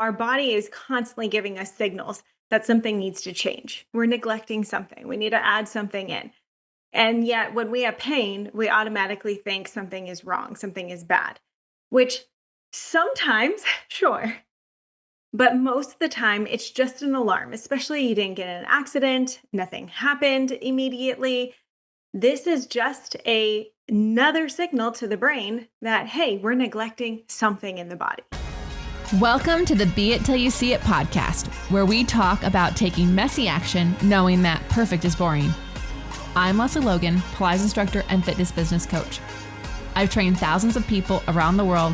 Our body is constantly giving us signals that something needs to change. We're neglecting something. We need to add something in. And yet, when we have pain, we automatically think something is wrong, something is bad, which sometimes, sure, but most of the time, it's just an alarm, especially you didn't get in an accident, nothing happened immediately. This is just another signal to the brain that, hey, we're neglecting something in the body. Welcome to the Be It Till You See It podcast, where we talk about taking messy action, knowing that perfect is boring. I'm Lesley Logan, Pilates instructor and fitness business coach. I've trained thousands of people around the world,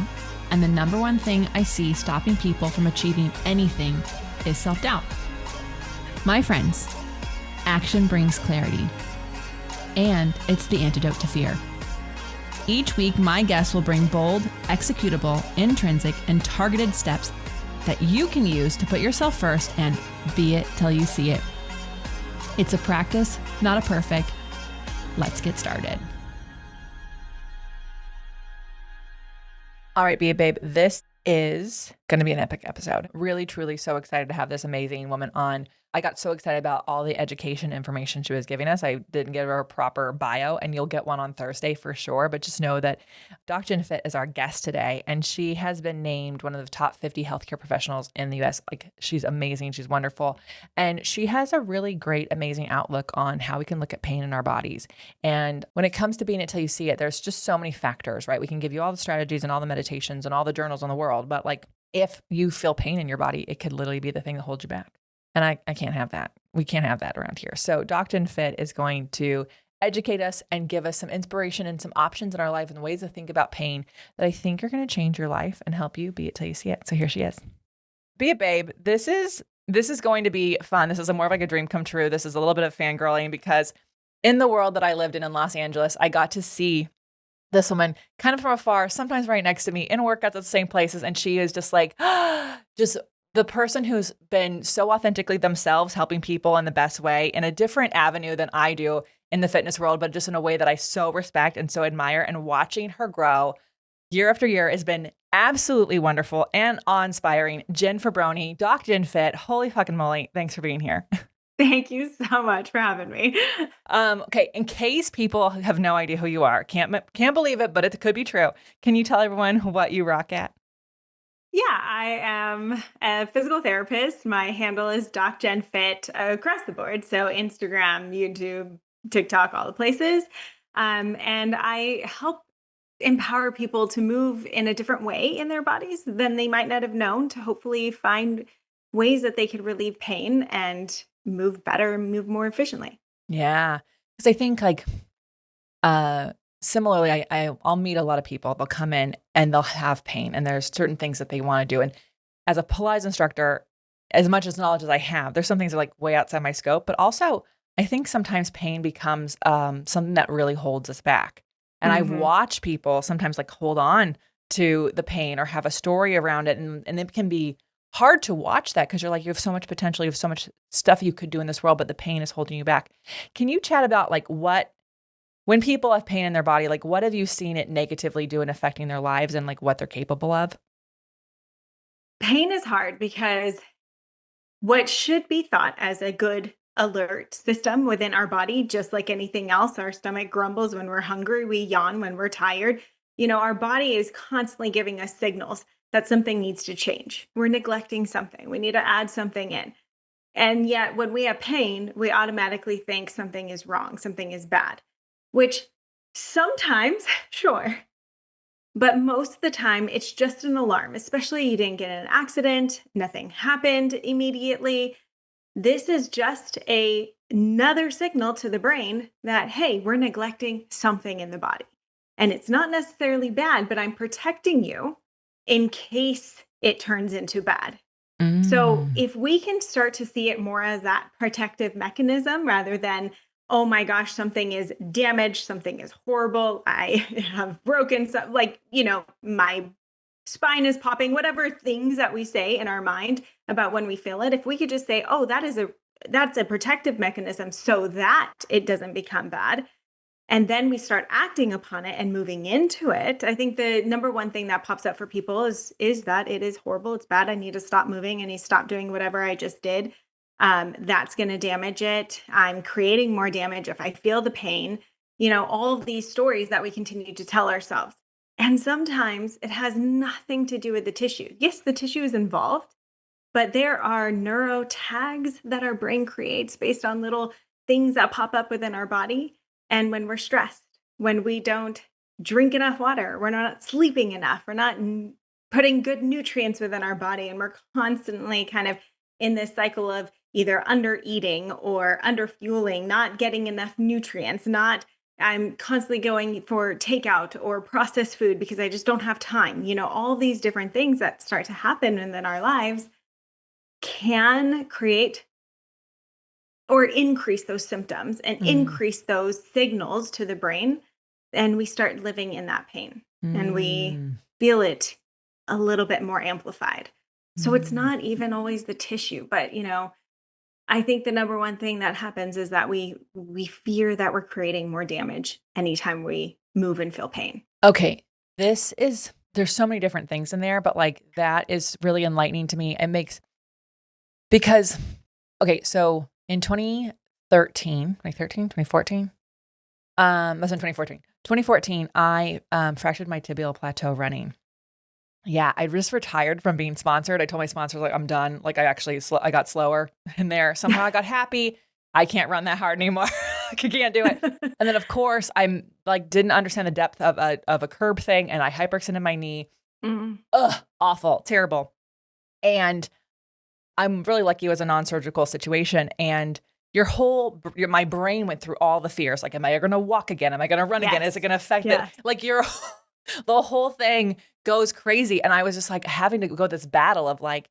and the number one thing I see stopping people from achieving anything is self-doubt. My friends, action brings clarity, and it's the antidote to fear. Each week, my guests will bring bold, executable, intrinsic, and targeted steps that you can use to put yourself first and be it till you see it. It's a practice, not a perfect. Let's get started. All right, Be It Babe, this is going to be an epic episode. Really, truly so excited to have this amazing woman on. I got so excited about all the education information she was giving us. I didn't give her a proper bio, and you'll get one on Thursday for sure. But just know that DocJenFit is our guest today, and she has been named one of the top 50 healthcare professionals in the US. Like, she's amazing. She's wonderful. And she has a really great, amazing outlook on how we can look at pain in our bodies. And when it comes to being it till you see it, there's just so many factors, right? We can give you all the strategies and all the meditations and all the journals in the world. But like, if you feel pain in your body, it could literally be the thing that holds you back. And I can't have that. We can't have that around here. So DocJenFit is going to educate us and give us some inspiration and some options in our life and ways to think about pain that I think are going to change your life and help you be it till you see it. So here she is. Be it, babe. This is going to be fun. This is more of like a dream come true. This is a little bit of fangirling because in the world that I lived in Los Angeles, I got to see this woman kind of from afar, sometimes right next to me in workouts at the same places. And she is just like, just the person who's been so authentically themselves, helping people in the best way in a different avenue than I do in the fitness world, but just in a way that I so respect and so admire. And watching her grow year after year has been absolutely wonderful and awe-inspiring. Jen Fraboni, DocJenFit, holy fucking moly, thanks for being here. Thank you so much for having me. Okay, in case people have no idea who you are, can't believe it, but it could be true. Can you tell everyone what you rock at? Yeah, I am a physical therapist. My handle is DocJenFit across the board. So Instagram, YouTube, TikTok, all the places. And I help empower people to move in a different way in their bodies than they might not have known, to hopefully find ways that they could relieve pain and move better, move more efficiently. Yeah, because I think like similarly, I'll meet a lot of people. They'll come in and they'll have pain, and there's certain things that they want to do. And as a Pilates instructor, as much as knowledge as I have, there's some things that are like way outside my scope. But also, I think sometimes pain becomes something that really holds us back. And I've watched people sometimes like hold on to the pain or have a story around it, and it can be hard to watch that because you're like, you have so much potential, you have so much stuff you could do in this world, but the pain is holding you back. Can you chat about like when people have pain in their body, like what have you seen it negatively do in affecting their lives and like what they're capable of? Pain is hard because what should be thought as a good alert system within our body, just like anything else, our stomach grumbles when we're hungry, we yawn when we're tired. Our body is constantly giving us signals that something needs to change. We're neglecting something. We need to add something in. And yet, when we have pain, we automatically think something is wrong, something is bad, which sometimes, sure, but most of the time, it's just an alarm, especially you didn't get in an accident, nothing happened immediately. This is just another signal to the brain that, hey, we're neglecting something in the body. And it's not necessarily bad, but I'm protecting you in case it turns into bad. So if we can start to see it more as that protective mechanism rather than, oh my gosh, something is damaged, something is horrible, I have broken some, my spine is popping, whatever things that we say in our mind about when we feel it, if we could just say, oh, that's a protective mechanism so that it doesn't become bad, and then we start acting upon it and moving into it. I think the number one thing that pops up for people is that it is horrible. It's bad. I need to stop moving. I need to stop doing whatever I just did. That's going to damage it. I'm creating more damage if I feel the pain. All of these stories that we continue to tell ourselves. And sometimes it has nothing to do with the tissue. Yes, the tissue is involved, but there are neuro tags that our brain creates based on little things that pop up within our body. And when we're stressed, when we don't drink enough water, we're not sleeping enough, we're not putting good nutrients within our body, and we're constantly kind of in this cycle of either under eating or under fueling, not getting enough nutrients, not I'm constantly going for takeout or processed food because I just don't have time. All these different things that start to happen within our lives can create or increase those symptoms and Mm. increase those signals to the brain. And we start living in that pain and we Mm. feel it a little bit more amplified. So it's Mm. not even always the tissue, but I think the number one thing that happens is that we fear that we're creating more damage anytime we move and feel pain. Okay, there's so many different things in there, but, like, that is really enlightening to me. It makes because okay, so in 2014, must've been 2014. 2014, I, fractured my tibial plateau running. Yeah, I just retired from being sponsored. I told my sponsors, like, "I'm done." Like, I got slower in there. Somehow I got happy. I can't run that hard anymore. I can't do it. And then, of course, I'm like, didn't understand the depth of a curb thing, and I hyperextended my knee. Mhm. Ugh, awful, terrible. And I'm really lucky it was a non-surgical situation, and my brain went through all the fears, like, am I gonna walk again? Am I gonna run again? Is it Yes. gonna affect it? Yes. Like, the whole thing goes crazy, and I was just, like, having to go this battle of, like,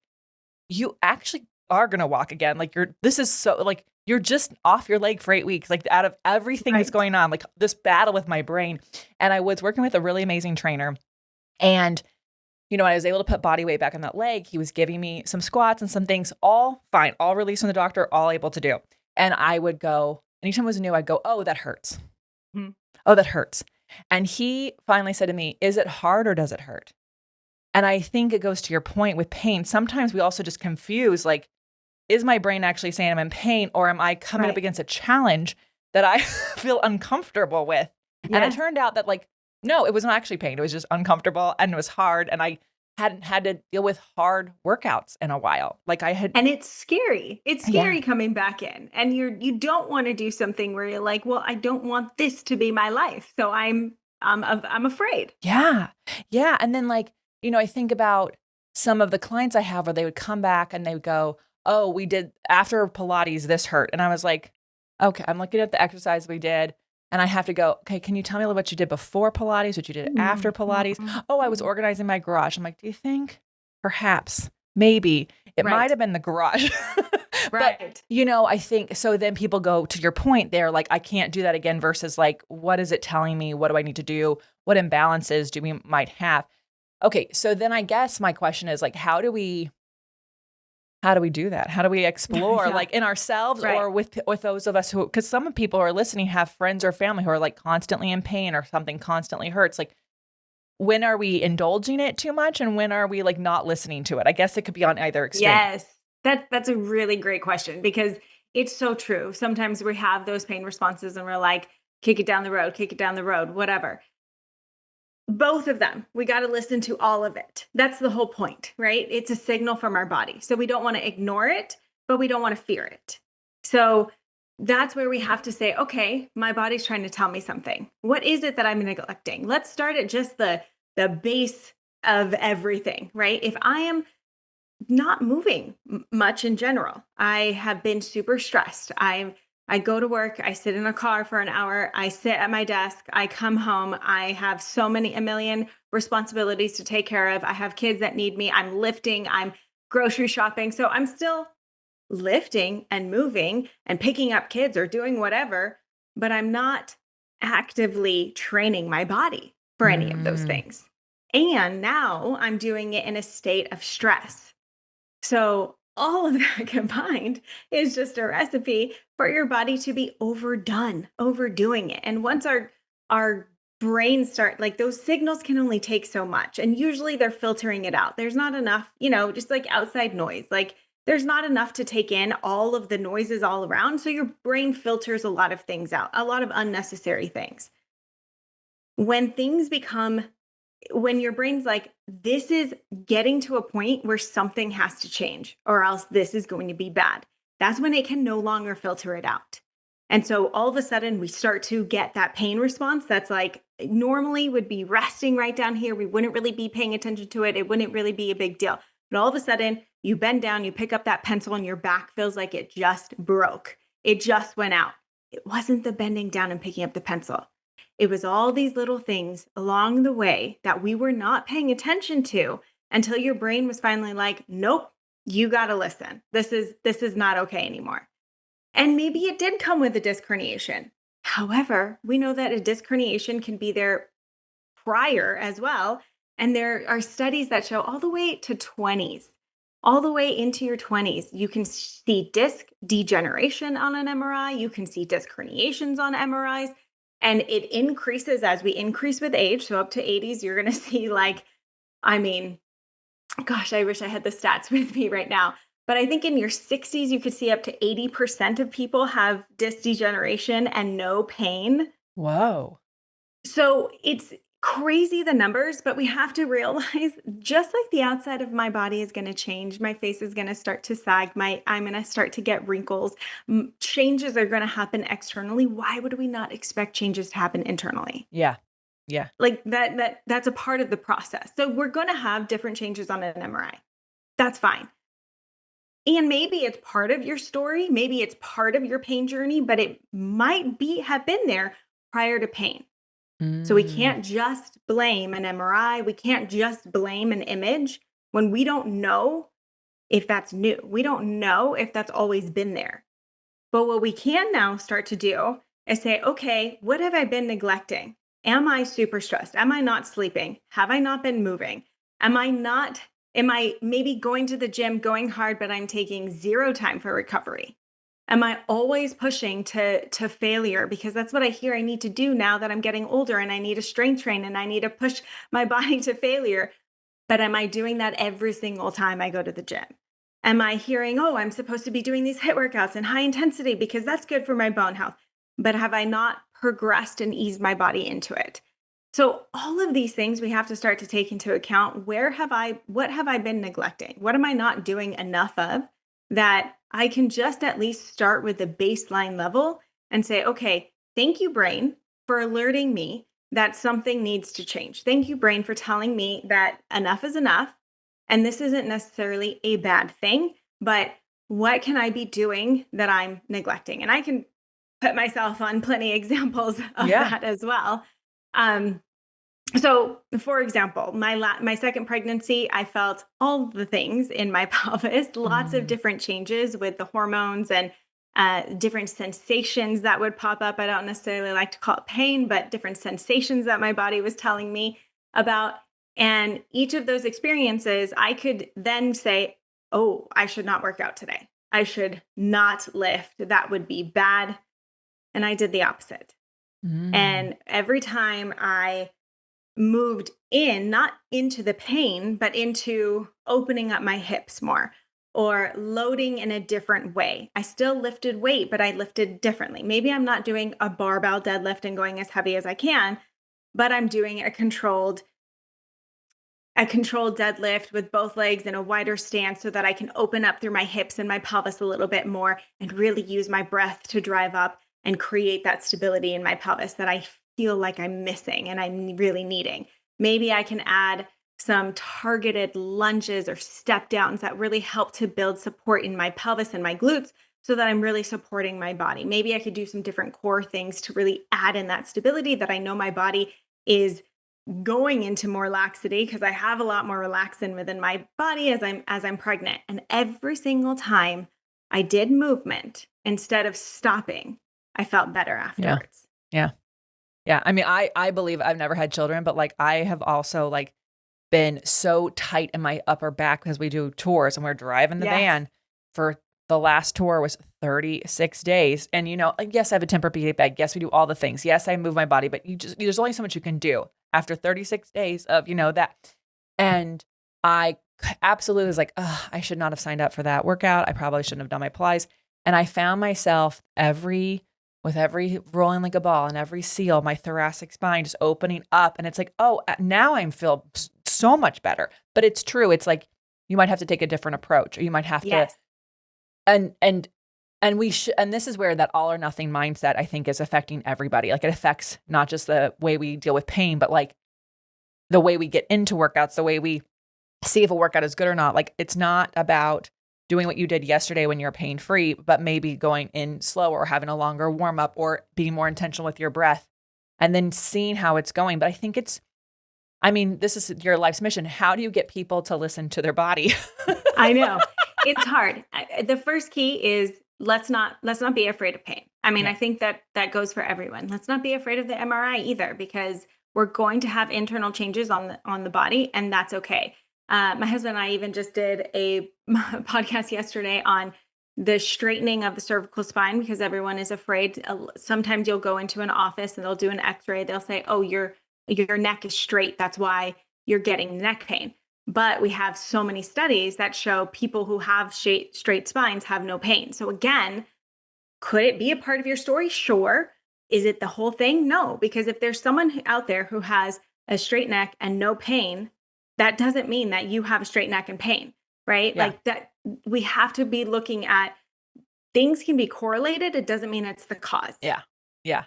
you actually are gonna walk again, like, this is so like, you're just off your leg for 8 weeks, like, out of everything that's Right. going on, like, this battle with my brain, and I was working with a really amazing trainer, and I was able to put body weight back on that leg. He was giving me some squats and some things, all fine, all released from the doctor, all able to do. And I would go, anytime it was new, I'd go, oh, that hurts. Mhm. Oh, that hurts. And he finally said to me, is it hard or does it hurt? And I think it goes to your point with pain. Sometimes we also just confuse, like, is my brain actually saying I'm in pain, or am I coming up Right. against a challenge that I feel uncomfortable with? And it Yes. turned out that, like, no, it was not actually pain. It was just uncomfortable and it was hard. And I hadn't had to deal with hard workouts in a while. Like I had, And it's scary. It's yeah, scary coming back in. And you don't want to do something where you're like, well, I don't want this to be my life. So I'm afraid. yeah, yeah. And then, like, I think about some of the clients I have where they would come back and they would go, oh, we did after Pilates, this hurt. And I was like, okay, I'm looking at the exercise we did. And I have to go, okay, can you tell me what you did before Pilates, what you did after Mhm, Pilates? mhm, Oh, I was mhm. organizing my garage. I'm like, do you think perhaps, maybe it might Right. have been the garage? But, Right. I think so then people go to your point there, like, I can't do that again versus like, what is it telling me? What do I need to do? What imbalances do we might have? Okay, so then I guess my question is, like, how do we do that? How do we explore, Yeah. like, in ourselves Right. or with those of us who, because some people who are listening have friends or family who are, like, constantly in pain or something constantly hurts, like, when are we indulging it too much and when are we, like, not listening to it? I guess it could be on either extreme. Yes. That's a really great question because it's so true. Sometimes we have those pain responses and we're like, kick it down the road, whatever. Both of them. We got to listen to all of it. That's the whole point, right? It's a signal from our body. So we don't want to ignore it, but we don't want to fear it. So that's where we have to say, okay, my body's trying to tell me something. What is it that I'm neglecting? Let's start at just the base of everything, right? If I am not moving much in general. I have been super stressed. I go to work, I sit in a car for an hour, I sit at my desk, I come home, I have a million responsibilities to take care of. I have kids that need me. I'm lifting, I'm grocery shopping. So I'm still lifting and moving and picking up kids or doing whatever, but I'm not actively training my body for any of those Mm, things. And now I'm doing it in a state of stress. So all of that combined is just a recipe for your body to be overdone, overdoing it. And once our brains start, like, those signals can only take so much. And usually they're filtering it out. There's not enough, just like outside noise. Like, there's not enough to take in all of the noises all around. So your brain filters a lot of things out, a lot of unnecessary things. When things become when your brain's like, this is getting to a point where something has to change, or else this is going to be bad, that's when it can no longer filter it out. And so all of a sudden, we start to get that pain response that's like, normally would be resting right down here. We wouldn't really be paying attention to it. It wouldn't really be a big deal. But all of a sudden, you bend down, you pick up that pencil, and your back feels like it just broke. It just went out. It wasn't the bending down and picking up the pencil. It was all these little things along the way that we were not paying attention to until your brain was finally like, nope, you got to listen. This is not okay anymore. And maybe it did come with a disc herniation. However, we know that a disc herniation can be there prior as well. And there are studies that show all the way to 20s, all the way into your 20s, you can see disc degeneration on an MRI. You can see disc herniations on MRIs. And it increases as we increase with age. So up to 80s, you're going to see, like, I mean, gosh, I wish I had the stats with me right now. But I think in your 60s, you could see up to 80% of people have disc degeneration and no pain. Whoa. So it's crazy, the numbers, but we have to realize, just like the outside of my body is going to change, my face is going to start to sag, I'm going to start to get wrinkles. Changes are going to happen externally. Why would we not expect changes to happen internally? Yeah. Yeah. Like that's a part of the process. So we're going to have different changes on an MRI. That's fine. And maybe it's part of your story, maybe it's part of your pain journey, but it might be have been there prior to pain. So we Mm. can't just blame an MRI. We can't just blame an image when we don't know if that's new. We don't know if that's always been there. But what we can now start to do is say, okay, what have I been neglecting? Am I super stressed? Am I not sleeping? Have I not been moving? Am I maybe going to the gym, going hard, but I'm taking zero time for recovery? Am I always pushing to failure because that's what I hear I need to do now that I'm getting older, and I need to strength train and I need to push my body to failure? But am I doing that every single time I go to the gym? Am I hearing, oh, I'm supposed to be doing these HIIT workouts and high intensity because that's good for my bone health? But have I not progressed and eased my body into it? So all of these things we have to start to take into account. What have I been neglecting? What am I not doing enough of, that I can just at least start with the baseline level and say, okay, thank you, brain, for alerting me that something needs to change. Thank you, brain, for telling me that enough is enough. And this isn't necessarily a bad thing, but what can I be doing that I'm neglecting? And I can put myself on plenty of examples of Yeah. that as well. Um, so, for example, my second pregnancy, I felt all the things in my pelvis, lots of Mm. different changes with the hormones and different sensations that would pop up. I don't necessarily like to call it pain, but different sensations that my body was telling me about. And each of those experiences, I could then say, oh, I should not work out today. I should not lift. That would be bad. And I did the opposite. Mm. And every time I moved in, not into the pain, but into opening up my hips more or loading in a different way. I still lifted weight, but I lifted differently. Maybe I'm not doing a barbell deadlift and going as heavy as I can, but I'm doing a controlled deadlift with both legs in a wider stance so that I can open up through my hips and my pelvis a little bit more and really use my breath to drive up and create that stability in my pelvis that I feel like I'm missing and I'm really needing. Maybe I can add some targeted lunges or step downs that really help to build support in my pelvis and my glutes so that I'm really supporting my body. Maybe I could do some different core things to really add in that stability that I know my body is going into more laxity, because I have a lot more relaxin within my body as I'm pregnant. And every single time I did movement instead of stopping, I felt better Yeah. afterwards. Yeah. Yeah. I mean, I believe I've never had children, but like I have also like been so tight in my upper back because we do tours and we're driving the Yes. van. for the last tour was 36 days. And, like, yes, I have a Tempur-Pedic bag. Yes, we do all the things. Yes, I move my body, but there's only so much you can do after 36 days of, that. And I absolutely was like, oh, I should not have signed up for that workout. I probably shouldn't have done my plies. And I found myself with every rolling like a ball and every seal, my thoracic spine just opening up. And it's like, oh, now I feel so much better. But it's true. It's like, you might have to take a different approach, or you might have to, Yes. and we should, and this is where that all or nothing mindset, I think, is affecting everybody. Like, it affects not just the way we deal with pain, but like the way we get into workouts, the way we see if a workout is good or not. Like, it's not about doing what you did yesterday when you're pain free, but maybe going in slower or having a longer warm up or being more intentional with your breath and then seeing how it's going. But I think this is your life's mission. How do you get people to listen to their body? I know. It's hard. The first key is let's not be afraid of pain. Yeah. I think that goes for everyone. Let's not be afraid of the MRI either, because we're going to have internal changes on the body, and that's okay. My husband and I even just did a podcast yesterday on the straightening of the cervical spine, because everyone is afraid. Sometimes you'll go into an office and they'll do an x-ray. They'll say, oh, your neck is straight. That's why you're getting neck pain. But we have so many studies that show people who have straight spines have no pain. So again, could it be a part of your story? Sure. Is it the whole thing? No, because if there's someone out there who has a straight neck and no pain, that doesn't mean that you have a straight neck and pain, right? Yeah. Like that, we have to be looking at things can be correlated. It doesn't mean it's the cause. Yeah. Yeah.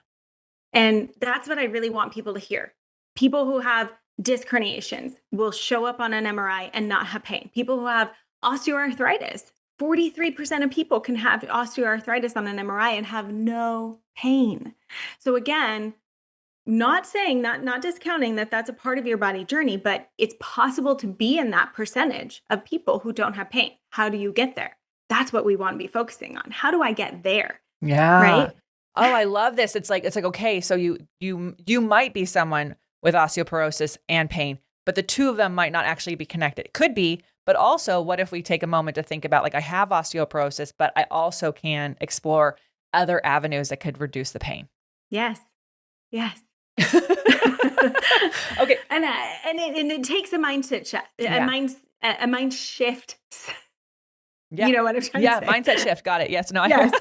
And that's what I really want people to hear. People who have disc herniations will show up on an MRI and not have pain. People who have osteoarthritis, 43% of people can have osteoarthritis on an MRI and have no pain. So again, not saying that, not discounting that that's a part of your body journey, but it's possible to be in that percentage of people who don't have pain. How do you get there? That's what we want to be focusing on. How do I get there? Yeah. Right? Oh, I love this. It's like, okay, so you might be someone with osteoporosis and pain, but the two of them might not actually be connected. It could be, but also, what if we take a moment to think about, like, I have osteoporosis, but I also can explore other avenues that could reduce the pain. Yes. Yes. Okay. And it takes a mindset shift, a mind shift. Yeah. You know what I'm trying to say? Yeah, mindset shift. Got it. Yes. No, Yes.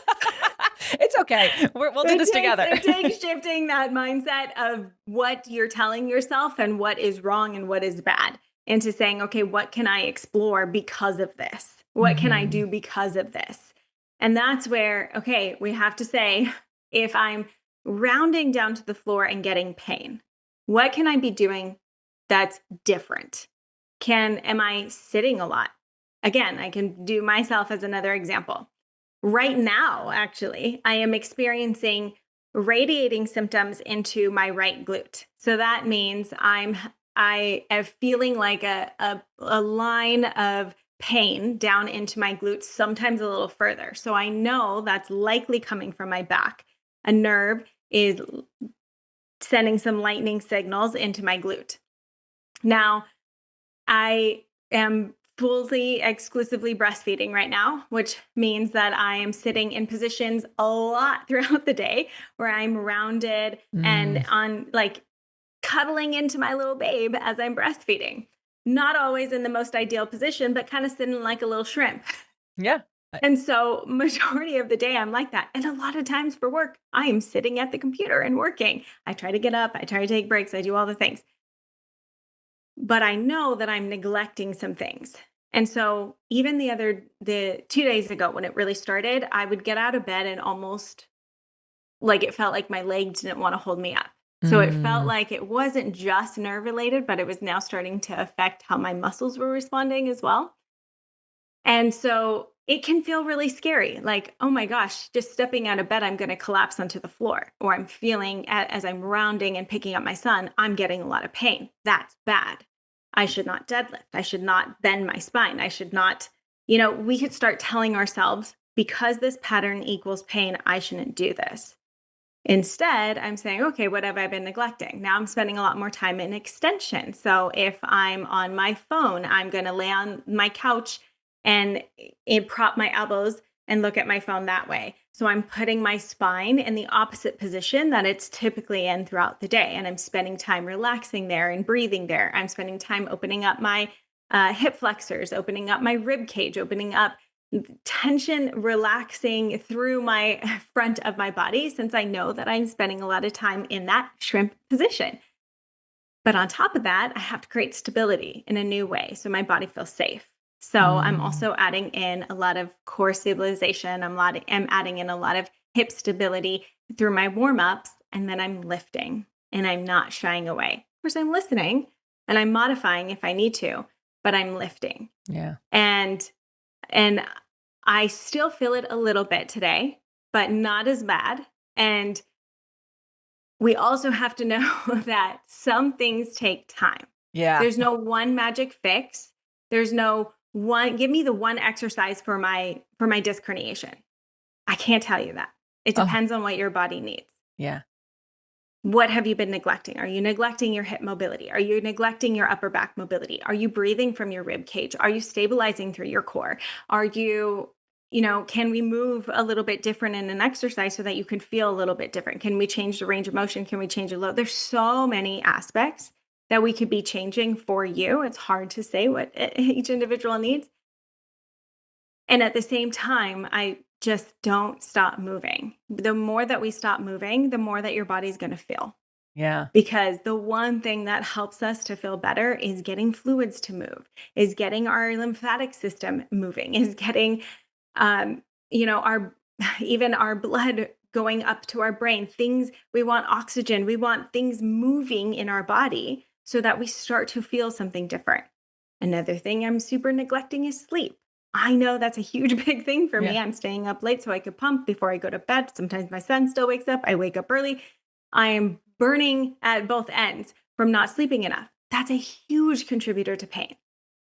It's okay. We'll do this together. It takes shifting that mindset of what you're telling yourself and what is wrong and what is bad, into saying, okay, what can I explore because of this? What can I do because of this? And that's where, okay, we have to say, if I'm rounding down to the floor and getting pain, what can I be doing that's different? Am I sitting a lot? Again, I can do myself as another example. Right now, actually, I am experiencing radiating symptoms into my right glute. So that means I am feeling like a line of pain down into my glutes, sometimes a little further. So I know that's likely coming from my back. A nerve is sending some lightning signals into my glute. Now, I am fully exclusively breastfeeding right now, which means that I am sitting in positions a lot throughout the day where I'm rounded and on, like, cuddling into my little babe as I'm breastfeeding. Not always in the most ideal position, but kind of sitting like a little shrimp. Yeah. And so majority of the day I'm like that. And a lot of times for work, I am sitting at the computer and working. I try to get up, I try to take breaks, I do all the things. But I know that I'm neglecting some things. And so even the 2 days ago when it really started, I would get out of bed and almost like it felt like my legs didn't want to hold me up. So it felt like it wasn't just nerve related, but it was now starting to affect how my muscles were responding as well. And so it can feel really scary. Like, oh my gosh, just stepping out of bed, I'm going to collapse onto the floor. Or I'm feeling, as I'm rounding and picking up my son, I'm getting a lot of pain. That's bad. I should not deadlift. I should not bend my spine. I should not, we could start telling ourselves, because this pattern equals pain, I shouldn't do this. Instead, I'm saying, okay, what have I been neglecting? Now I'm spending a lot more time in extension. So if I'm on my phone, I'm going to lay on my couch and prop my elbows and look at my phone that way. So I'm putting my spine in the opposite position that it's typically in throughout the day. And I'm spending time relaxing there and breathing there. I'm spending time opening up my hip flexors, opening up my rib cage, opening up tension, relaxing through my front of my body, since I know that I'm spending a lot of time in that shrimp position. But on top of that, I have to create stability in a new way so my body feels safe. So I'm Mm, also adding in a lot of core stabilization. I'm adding in a lot of hip stability through my warm ups, and then I'm lifting and I'm not shying away. Of course, I'm listening and I'm modifying if I need to, but I'm lifting. yeah. And and I still feel it a little bit today, but not as bad. And we also have to know that some things take time. Yeah. There's no one magic fix. There's no one give me the one exercise for my disc herniation. I can't tell you that. It Oh, depends on what your body needs. yeah. What have you been neglecting? Are you neglecting your hip mobility? Are you neglecting your upper back mobility? Are you breathing from your rib cage? Are you stabilizing through your core? Are you, can we move a little bit different in an exercise so that you can feel a little bit different? Can we change the range of motion? Can we change the load? There's so many aspects that we could be changing for you. It's hard to say what each individual needs. And at the same time, I just don't stop moving. The more that we stop moving, the more that your body's going to feel, Yeah. because the one thing that helps us to feel better is getting fluids to move, is getting our lymphatic system moving, is getting our even our blood going up to our brain. Things, we want oxygen, we want things moving in our body so that we start to feel something different. Another thing I'm super neglecting is sleep. I know that's a huge big thing for Yeah. me. I'm staying up late so I could pump before I go to bed. Sometimes my son still wakes up. I wake up early. I am burning at both ends from not sleeping enough. That's a huge contributor to pain.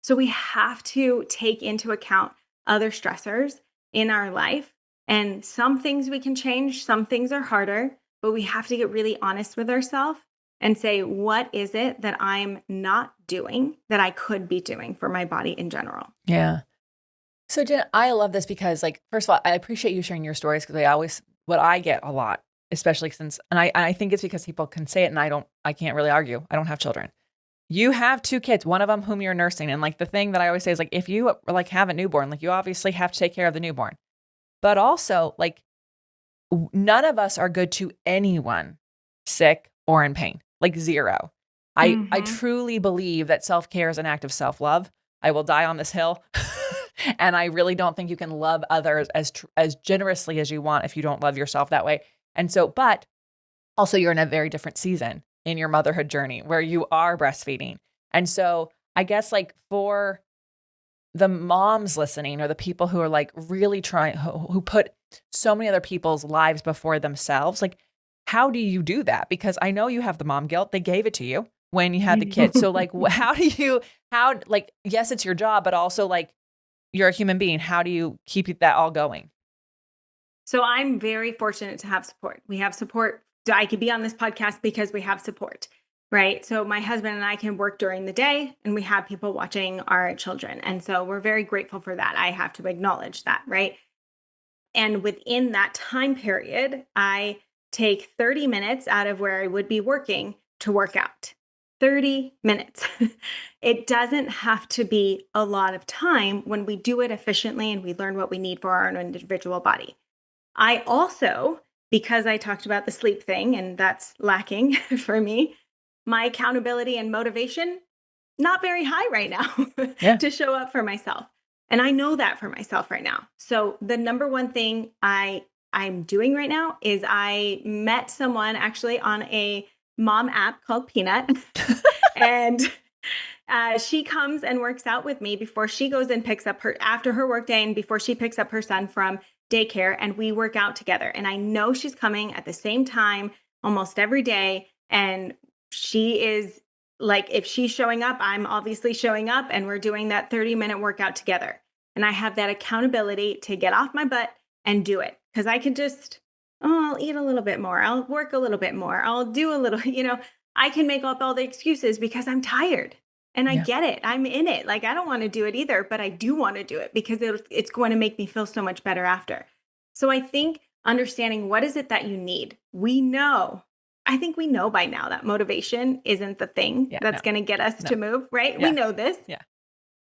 So we have to take into account other stressors in our life. And some things we can change, some things are harder, but we have to get really honest with ourselves and say, what is it that I'm not doing that I could be doing for my body in general? Yeah. So Jen, I love this because like, first of all, I appreciate you sharing your stories because I always, what I get a lot, especially since, and I think it's because people can say it and I can't really argue. I don't have children. You have two kids, one of them whom you're nursing. And like the thing that I always say is like, if you like have a newborn, like you obviously have to take care of the newborn, but also like none of us are good to anyone sick or in pain, like zero. I Hmm. truly believe that self-care is an act of self-love. I will die on this hill. And I really don't think you can love others as generously as you want if you don't love yourself that way. And so, but also you're in a very different season in your motherhood journey where you are breastfeeding. And so I guess like for the moms listening or the people who are like really trying, who put so many other people's lives before themselves, like how do you do that? Because I know you have the mom guilt. They gave it to you when you had I the kids. know. So like, how do you, how, like, yes, it's your job, but also like you're a human being. How do you keep that all going? So I'm very fortunate to have support. We have support. So I could be on this podcast because we have support, right? So my husband and I can work during the day and we have people watching our children. And so we're very grateful for that. I have to acknowledge that, right? And within that time period, I take 30 minutes out of where I would be working to work out. 30 minutes. It doesn't have to be a lot of time when we do it efficiently and we learn what we need for our own individual body. I also, because I talked about the sleep thing and that's lacking for me, my accountability and motivation, not very high right now Yeah. to show up for myself. And I know that for myself right now. So the number one thing I'm doing right now is I met someone actually on a mom app called Peanut. And she comes and works out with me before she goes and picks up her after her work day and before she picks up her son from daycare, and we work out together. And I know she's coming at the same time almost every day. And she is like, if she's showing up, I'm obviously showing up, and we're doing that 30-minute workout together. And I have that accountability to get off my butt and do it, because I could just, oh, I'll eat a little bit more. I'll work a little bit more. I'll do a little, I can make up all the excuses because I'm tired. And I Yeah. get it. I'm in it. Like, I don't want to do it either, but I do want to do it because it's going to make me feel so much better after. So I think understanding what is it that you need. I think we know by now that motivation isn't the thing Yeah. No, that's going to get us no. to move, right? We Yeah. know this. Yeah.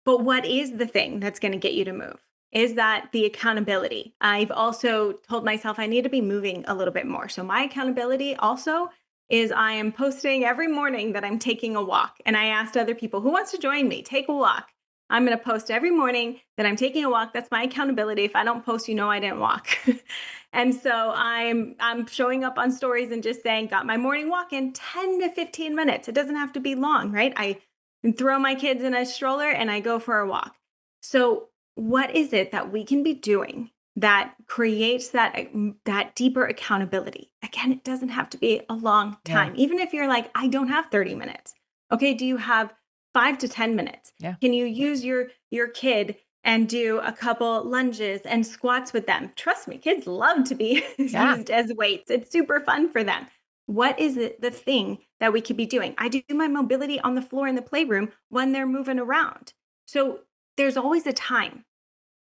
But what is the thing that's going to get you to move? Is that the accountability? I've also told myself I need to be moving a little bit more. So my accountability also is I am posting every morning that I'm taking a walk. And I asked other people, who wants to join me? Take a walk. I'm going to post every morning that I'm taking a walk. That's my accountability. If I don't post, I didn't walk. And so I'm showing up on stories and just saying, got my morning walk in 10 to 15 minutes. It doesn't have to be long, right? I throw my kids in a stroller and I go for a walk. So what is it that we can be doing that creates that deeper accountability? Again, it doesn't have to be a long Yeah. time. Even if you're like, I don't have 30 minutes. Okay, do you have 5 to 10 minutes? Yeah. Can you use your kid and do a couple lunges and squats with them? Trust me, kids love to be Yeah. used as weights. It's super fun for them. What is it, the thing that we could be doing? I do my mobility on the floor in the playroom when they're moving around. So there's always a time.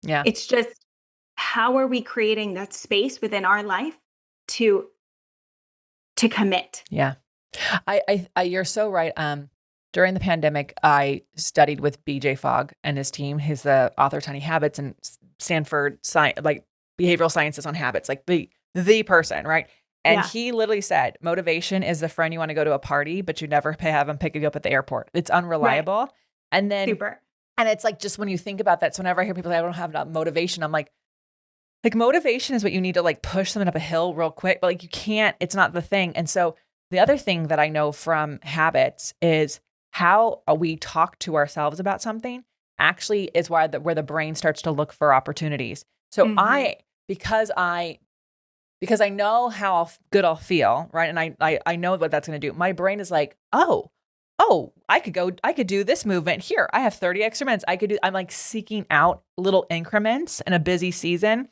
Yeah. It's just, how are we creating that space within our life to commit? Yeah. You're so right. During the pandemic, I studied with BJ Fogg and his team. He's the author of Tiny Habits and Stanford science, like behavioral sciences on habits, like the person, right? And Yeah, he literally said, motivation is the friend you want to go to a party, but you never have him pick you up at the airport. It's right. unreliable. And then, Super. and it's like, just when you think about that, so whenever I hear people say, I don't have enough motivation, I'm like motivation is what you need to like push someone up a hill real quick, but like you can't, it's not the thing. And so the other thing that I know from habits is how we talk to ourselves about something actually is where the brain starts to look for opportunities. So Hmm. because I know how good I'll feel, right? And I know what that's going to do. My brain is like, oh, I could do this movement here. I have 30 extra minutes. I'm like seeking out little increments in a busy season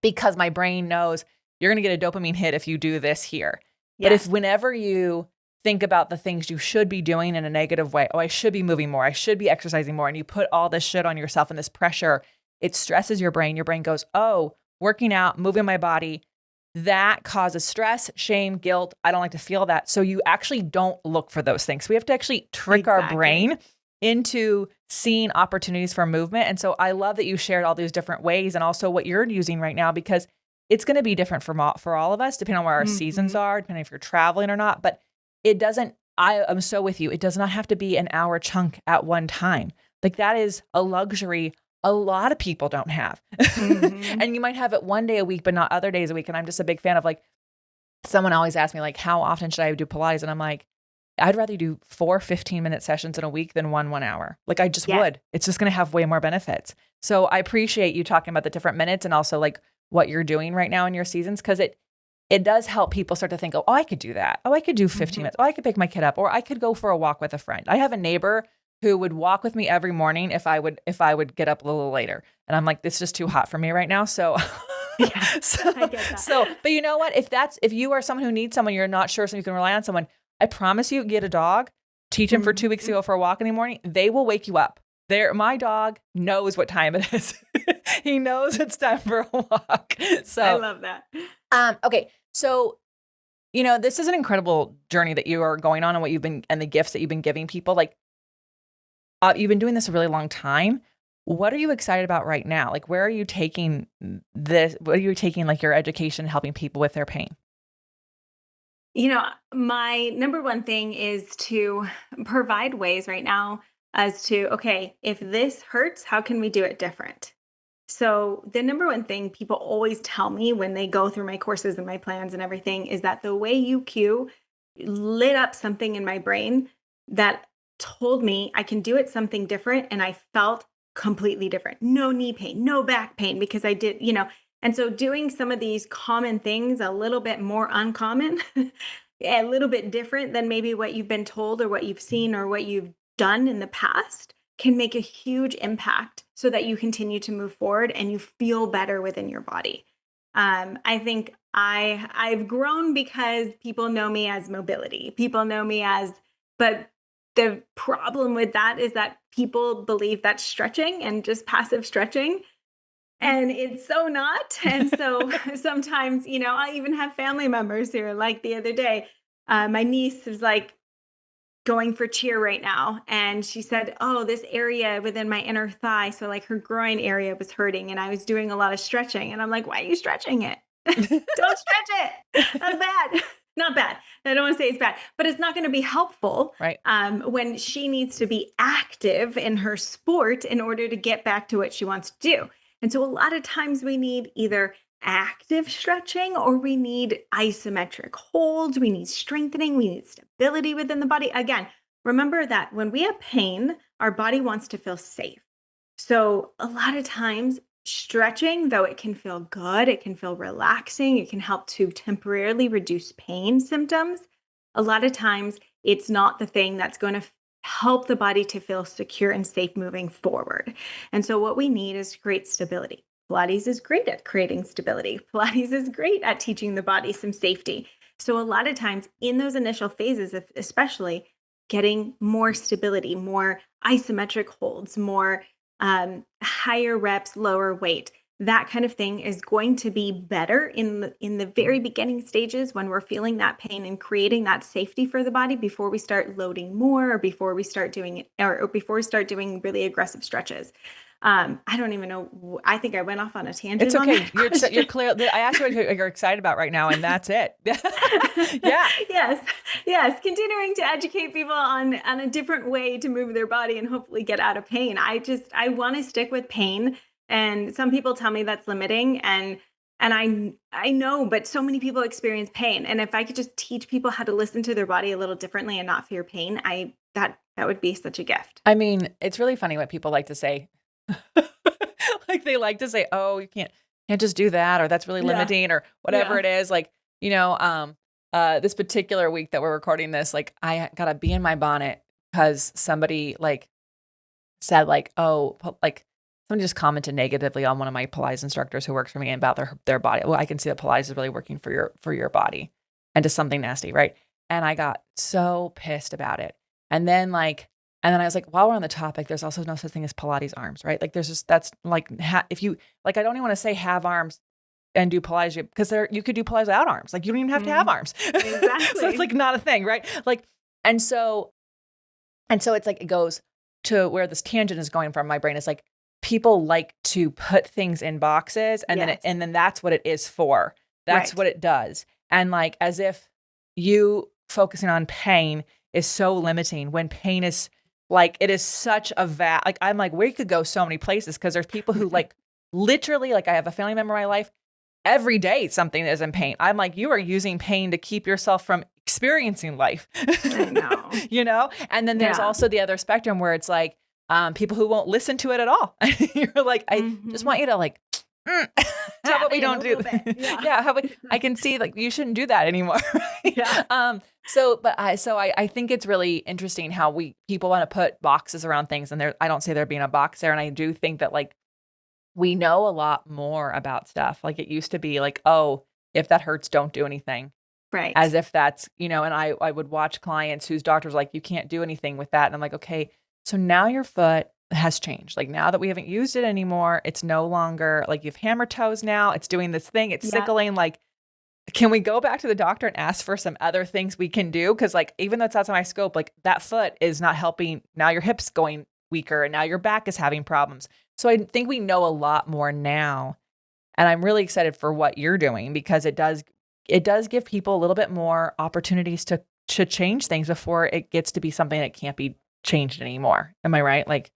because my brain knows you're going to get a dopamine hit if you do this here. But if Yes, whenever you think about the things you should be doing in a negative way, oh, I should be moving more, I should be exercising more, and you put all this shit on yourself and this pressure, it stresses your brain. Your brain goes, oh, working out, moving my body, that causes stress, shame, guilt. I don't like to feel that. So you actually don't look for those things. We have to actually trick our exactly. brain into seeing opportunities for movement. And so I love that you shared all these different ways and also what you're using right now, because it's going to be different for all of us, depending on where our seasons Hmm. are, depending if you're traveling or not. But I am so with you. It does not have to be an hour chunk at one time. Like that is a luxury a lot of people don't have. Hmm. And you might have it one day a week, but not other days a week. And I'm just a big fan of like, someone always asks me, like, how often should I do Pilates? And I'm like, I'd rather do 4 15-minute sessions in a week than 1 hour. Like I just Yes. would. It's just going to have way more benefits. So I appreciate you talking about the different minutes and also like what you're doing right now in your seasons. Cause it does help people start to think, oh, I could do that. Oh, I could do 15 Hmm. minutes. Oh, I could pick my kid up, or I could go for a walk with a friend. I have a neighbor who would walk with me every morning if I would get up a little later. And I'm like, this is just too hot for me right now. So Yeah, so I get that. but you know what? If you are someone who needs someone, you're not sure, so you can rely on someone. I promise you, get a dog, teach him for 2 weeks to Hmm. go for a walk in the morning. They will wake you up. My dog knows what time it is. He knows it's time for a walk. I So, love that. okay. So, this is an incredible journey that you are going on and and the gifts that you've been giving people. Like, you've been doing this a really long time. What are you excited about right now? Like, where are you taking this? What are you taking, like, your education, helping people with their pain? My number one thing is to provide ways right now as to, okay, if this hurts, how can we do it different? So, the number one thing people always tell me when they go through my courses and my plans and everything is that the way you cue lit up something in my brain that told me I can do it something different. And I felt completely different. No knee pain, no back pain, because I did. And so doing some of these common things a little bit more uncommon, a little bit different than maybe what you've been told or what you've seen or what you've done in the past can make a huge impact so that you continue to move forward and you feel better within your body. I think I've grown because people know me as mobility. People know me as, but the problem with that is that people believe that's stretching and just passive stretching. And it's so not. And so sometimes, I even have family members who are like the other day, my niece was like going for cheer right now. And she said, oh, this area within my inner thigh. So like her groin area was hurting and I was doing a lot of stretching. And I'm like, why are you stretching it? Don't stretch it. That's bad. Not bad. I don't want to say it's bad, but it's not going to be helpful Right. when she needs to be active in her sport in order to get back to what she wants to do. And so a lot of times we need either active stretching or we need isometric holds, we need strengthening, we need stability within the body. Again, remember that when we have pain, our body wants to feel safe. So a lot of times stretching, though it can feel good, it can feel relaxing, it can help to temporarily reduce pain symptoms. A lot of times it's not the thing that's going to help the body to feel secure and safe moving forward. And so what we need is to create stability. Pilates is great at creating stability. Pilates is great at teaching the body some safety. So a lot of times in those initial phases, especially getting more stability, more isometric holds, more higher reps, lower weight. That kind of thing is going to be better in the very beginning stages when we're feeling that pain and creating that safety for the body before we start loading more or before we start doing it or before we start doing really aggressive stretches. I don't even know. I think I went off on a tangent. It's on okay. that You're question. clear. I asked you what you're excited about right now, and that's it. Yeah. Yes. Continuing to educate people on a different way to move their body and hopefully get out of pain. I want to stick with pain, and some people tell me that's limiting, and I know, but so many people experience pain, and if I could just teach people how to listen to their body a little differently and not fear pain, that would be such a gift. I mean, it's really funny what people like to say. Like they like to say, "Oh, you can't just do that," or "That's really Yeah, limiting," or whatever yeah, it is. Like, this particular week that we're recording this, like I gotta be in my bonnet because somebody like said like, "Oh," like someone just commented negatively on one of my Pilates instructors who works for me about their body. Well, I can see that Pilates is really working for your body, and just something nasty, right? And I got so pissed about it. And then like, and then I was like, while we're on the topic, there's also no such thing as Pilates arms, right? Like, there's just that's like if you like, I don't even want to say have arms and do Pilates because you could do Pilates without arms. Like, you don't even have to have mhm, arms, so it's exactly. like not a thing, right? Like, and so and so it's like it goes to where this tangent is going from my brain is like people like to put things in boxes and then Yes, and then that's what it is for. That's right. what it does. And like as if you focusing on pain is so limiting when pain is like it is such a like I'm like we could go so many places because there's people who like literally like I have a family member in my life every day something is in pain. I'm like, you are using pain to keep yourself from experiencing life, I know. you know? And then there's Yeah. also the other spectrum where it's like, people who won't listen to it at all. You're like, I just Mhm. want you to like, how Tap about we in don't a do, little bit. Yeah. yeah, how about I can see like you shouldn't do that anymore. Right? Yeah. So I think it's really interesting how people want to put boxes around things and I don't say there being a box there. And I do think that like, we know a lot more about stuff. Like it used to be like, oh, if that hurts, don't do anything. As Right. if that's, and I would watch clients whose doctors like, you can't do anything with that. And I'm like, okay, so now your foot has changed. Like now that we haven't used it anymore, it's no longer like you have hammer toes now. It's doing this thing. It's Yeah. sickling. Like, can we go back to the doctor and ask for some other things we can do? Cause like, even though it's outside my scope, like that foot is not helping. Now your hip's going weaker and now your back is having problems. So I think we know a lot more now. And I'm really excited for what you're doing because it does give people a little bit more opportunities to change things before it gets to be something that can't be changed anymore. Am I right? Like,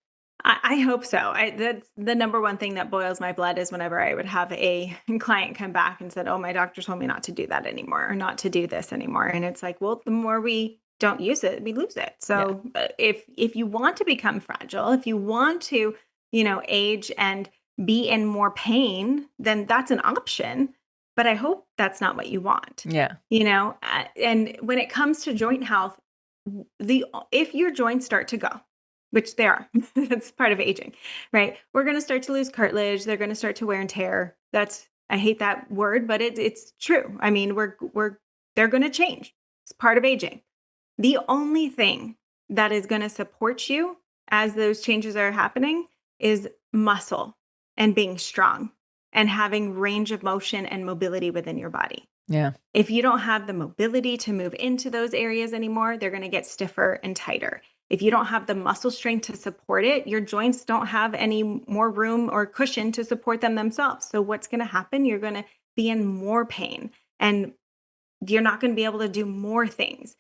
I hope so. That's the number one thing that boils my blood is whenever I would have a client come back and said, "Oh, my doctor told me not to do that anymore or not to do this anymore." And it's like, well, the more we don't use it, we lose it. yeah, So if you want to become fragile, if you want to, age and be in more pain, then that's an option. But I hope that's not what you want. yeah, And when it comes to joint health, the if your joints start to go, which they are, that's part of aging, right? We're going to start to lose cartilage. They're going to start to wear and tear. I hate that word, but it's true. I mean, they're going to change. It's part of aging. The only thing that is going to support you as those changes are happening is muscle and being strong and having range of motion and mobility within your body. Yeah. If you don't have the mobility to move into those areas anymore, they're going to get stiffer and tighter. If you don't have the muscle strength to support it, your joints don't have any more room or cushion to support them themselves. So what's going to happen? You're going to be in more pain and you're not going to be able to do more things.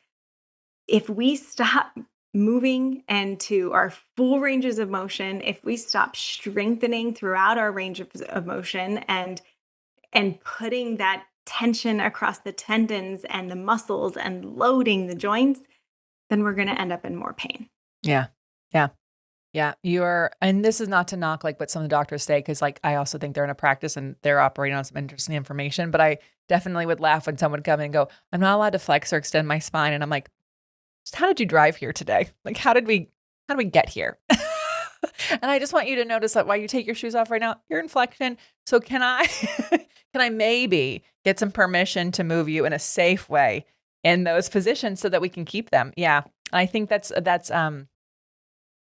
If we stop moving into our full ranges of motion, if we stop strengthening throughout our range of motion and putting that tension across the tendons and the muscles and loading the joints, then we're going to end up in more pain. Yeah. Yeah. Yeah. And this is not to knock like what some of the doctors say, because like I also think they're in a practice and they're operating on some interesting information. But I definitely would laugh when someone would come in and go, I'm not allowed to flex or extend my spine. And I'm like, how did you drive here today? Like, how did we get here? And I just want you to notice that while you take your shoes off right now, you're in flexion. So can I, can I maybe get some permission to move you in a safe way in those positions so that we can keep them? Yeah. I think that's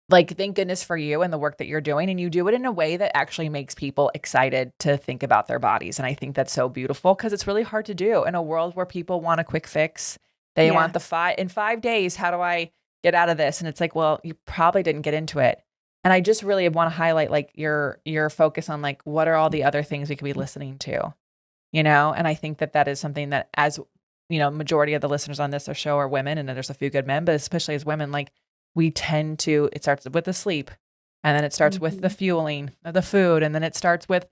like, thank goodness for you and the work that you're doing. And you do it in a way that actually makes people excited to think about their bodies. And I think that's so beautiful because it's really hard to do in a world where people want a quick fix. They want in 5 days, how do I get out of this? And it's like, well, you probably didn't get into it. And I just really want to highlight like your focus on like, what are all the other things we could be listening to, And I think that is something that, as majority of the listeners on this show are women, and there's a few good men, but especially as women, like we tend to, it starts with the sleep, and then it starts with the fueling of the food, and then it starts with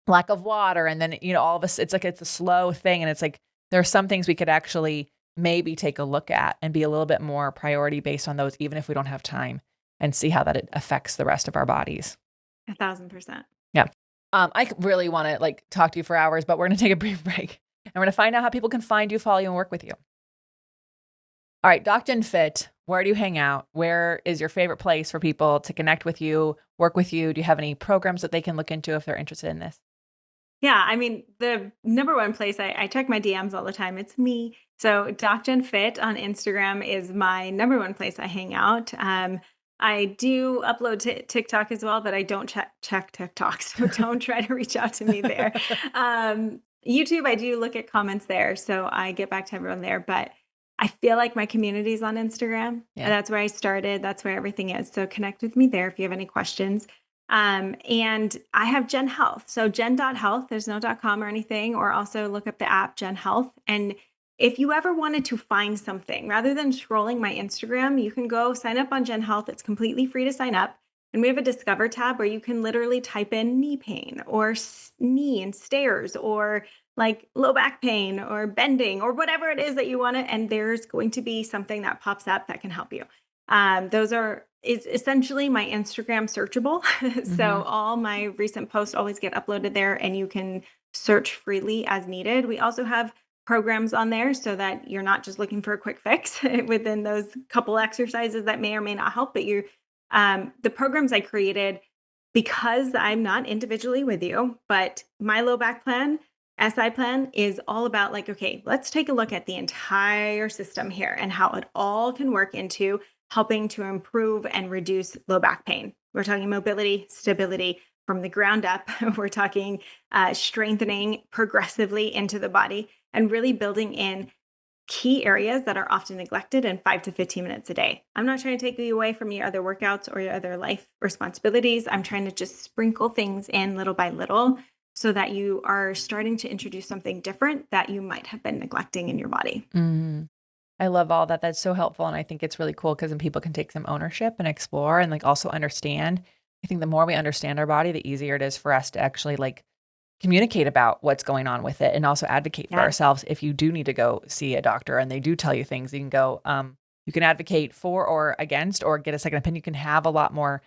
lack of water. And then, all of us, it's like, it's a slow thing. And it's like, there are some things we could actually maybe take a look at and be a little bit more priority based on those, even if we don't have time, and see how that it affects the rest of our bodies. 1,000%. Yeah. I really want to like talk to you for hours, but we're going to take a brief break and we're going to find out how people can find you, follow you, and work with you. All right. DocJenFit, where do you hang out? Where is your favorite place for people to connect with you, work with you? Do you have any programs that they can look into if they're interested in this? Yeah, I mean, the number one place I check my DMs all the time. It's me. So DocJenFit on Instagram is my number one place I hang out. I do upload to TikTok as well, but I don't check TikTok, so don't try to reach out to me there. YouTube, I do look at comments there, so I get back to everyone there. But I feel like my community is on Instagram. Yeah. That's where I started. That's where everything is. So connect with me there if you have any questions. And I have Gen Health. So gen.health, there's no .com or anything, or also look up the app Gen Health. And if you ever wanted to find something, rather than scrolling my Instagram, you can go sign up on Gen Health. It's completely free to sign up. And we have a Discover tab where you can literally type in knee pain or knee and stairs or like low back pain or bending or whatever it is that you want to. And there's going to be something that pops up that can help you. Is essentially my Instagram searchable. So all my recent posts always get uploaded there and you can search freely as needed. We also have programs on there so that you're not just looking for a quick fix within those couple exercises that may or may not help, but the programs I created because I'm not individually with you, but my low back plan, SI plan is all about like, okay, let's take a look at the entire system here and how it all can work into helping to improve and reduce low back pain. We're talking mobility, stability from the ground up. We're talking strengthening progressively into the body and really building in key areas that are often neglected in 5 to 15 minutes a day. I'm not trying to take you away from your other workouts or your other life responsibilities. I'm trying to just sprinkle things in little by little so that you are starting to introduce something different that you might have been neglecting in your body. I love all that. That's so helpful. And I think it's really cool because then people can take some ownership and explore and like also understand. I think the more we understand our body, the easier it is for us to actually like communicate about what's going on with it and also advocate for ourselves. If you do need to go see a doctor and they do tell you things, you can go, you can advocate for or against or get a second opinion. You can have a lot more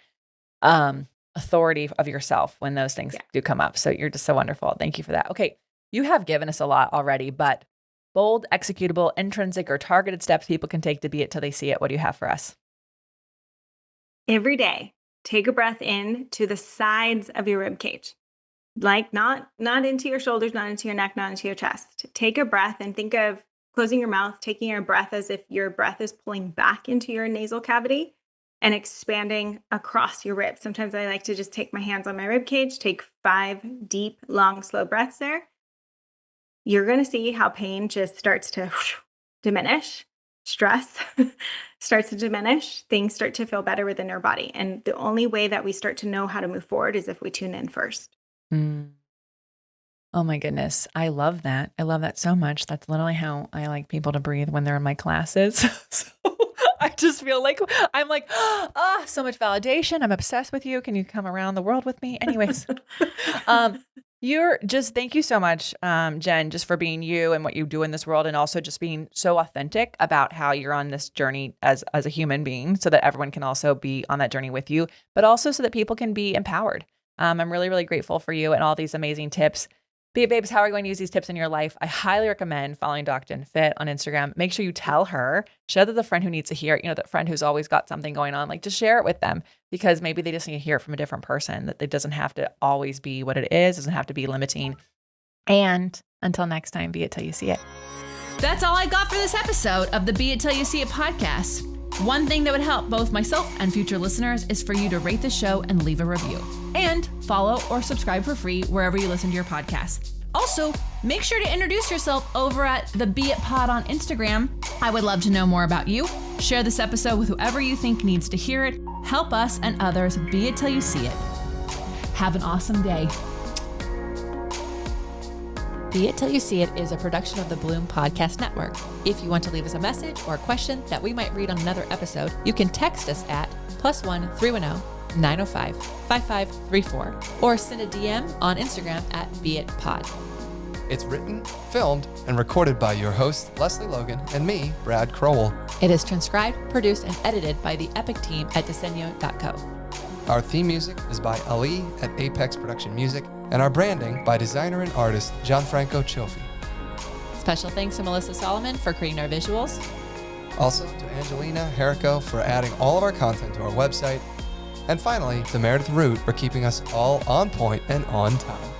authority of yourself when those things do come up. So you're just so wonderful. Thank you for that. Okay. You have given us a lot already, but bold, executable, intrinsic, or targeted steps people can take to be it till they see it. What do you have for us? Every day, take a breath in to the sides of your rib cage. Like not into your shoulders, not into your neck, not into your chest. Take a breath and think of closing your mouth, taking your breath as if your breath is pulling back into your nasal cavity and expanding across your ribs. Sometimes I like to just take my hands on my rib cage, take 5 deep, long, slow breaths there. You're going to see how pain just starts to diminish. Stress starts to diminish. Things start to feel better within our body. And the only way that we start to know how to move forward is if we tune in first. Mm. Oh my goodness. I love that. I love that so much. That's literally how I like people to breathe when they're in my classes. So I just feel like I'm like, so much validation. I'm obsessed with you. Can you come around the world with me? Anyways, thank you so much, Jen, just for being you and what you do in this world, and also just being so authentic about how you're on this journey as a human being, so that everyone can also be on that journey with you, but also so that people can be empowered. I'm really, really grateful for you and all these amazing tips. Be It Babes, how are you going to use these tips in your life? I highly recommend following DocJenFit on Instagram. Make sure you tell her, share that the friend who needs to hear it, that friend who's always got something going on, like just share it with them, because maybe they just need to hear it from a different person, that it doesn't have to always be what it is, doesn't have to be limiting. And until next time, be it till you see it. That's all I got for this episode of the Be It Till You See It podcast. One thing that would help both myself and future listeners is for you to rate the show and leave a review. And follow or subscribe for free wherever you listen to your podcast. Also, make sure to introduce yourself over at the Be It Pod on Instagram. I would love to know more about you. Share this episode with whoever you think needs to hear it. Help us and others be it till you see it. Have an awesome day. Be It Till You See It is a production of the Bloom Podcast Network. If you want to leave us a message or a question that we might read on another episode, you can text us at +1 310 905 5534 or send a DM on Instagram at BeItPod. It's written, filmed, and recorded by your host, Lesley Logan, and me, Brad Crowell. It is transcribed, produced, and edited by the Epic team at Diseño.co. Our theme music is by Ali at Apex Production Music, and our branding by designer and artist Gianfranco Cioffi. Special thanks to Melissa Solomon for creating our visuals. Also to Angelina Herrico for adding all of our content to our website. And finally, to Meredith Root for keeping us all on point and on time.